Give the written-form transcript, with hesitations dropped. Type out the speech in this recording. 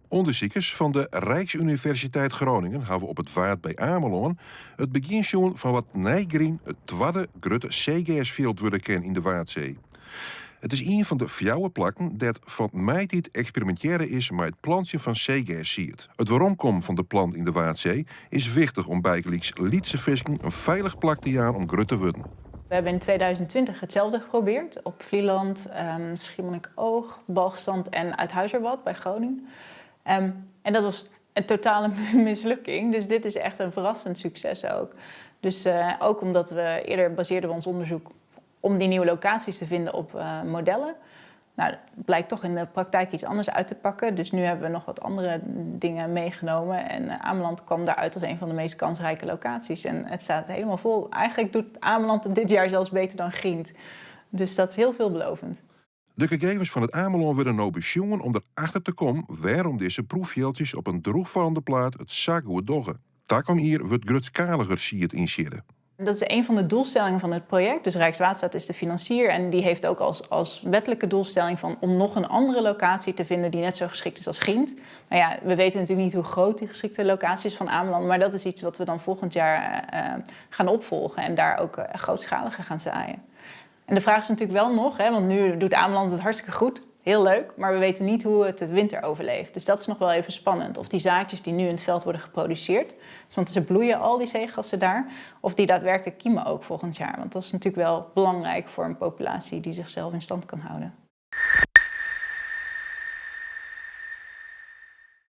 Onderzoekers van de Rijksuniversiteit Groningen hebben op het Waard bij Ameland het beginsjoen van wat Nijgreen het tweede grote zeegasveld worden kennen in de Waardzee. Het is een van de fjouwe plakken dat van mij dit experimenteren is met het plantje van zeegasziert. Het waaromkom van de plant in de Waardzee is wichtig om bijgelijks lietse visken een veilig plak te jaan om grut te worden. We hebben in 2020 hetzelfde geprobeerd op Vlieland, Schiermonnikoog, Balkstand en Uithuizerwad bij Groningen. En dat was een totale mislukking, dus dit is echt een verrassend succes ook. Dus ook omdat we eerder baseerden we ons onderzoek om die nieuwe locaties te vinden op modellen. Nou, het blijkt toch in de praktijk iets anders uit te pakken. Dus nu hebben we nog wat andere dingen meegenomen. En Ameland kwam daaruit als een van de meest kansrijke locaties. En het staat helemaal vol. Eigenlijk doet Ameland het dit jaar zelfs beter dan Grient. Dus dat is heel veelbelovend. De gegevens van het Ameland worden nou besjongen om erachter te komen waarom deze proefveldjes op een droegvallende plaat het zagoe doggen. Daar kwam hier wat grutskaliger siert in zitten. Dat is een van de doelstellingen van het project. Dus Rijkswaterstaat is de financier en die heeft ook als wettelijke doelstelling om nog een andere locatie te vinden die net zo geschikt is als Grient. Nou ja, we weten natuurlijk niet hoe groot die geschikte locatie is van Ameland, maar dat is iets wat we dan volgend jaar gaan opvolgen en daar ook grootschaliger gaan zaaien. En de vraag is natuurlijk wel nog, want nu doet Ameland het hartstikke goed. Heel leuk, maar we weten niet hoe het de winter overleeft. Dus dat is nog wel even spannend. Of die zaadjes die nu in het veld worden geproduceerd, dus want ze bloeien al die zeegassen daar, of die daadwerkelijk kiemen ook volgend jaar. Want dat is natuurlijk wel belangrijk voor een populatie die zichzelf in stand kan houden.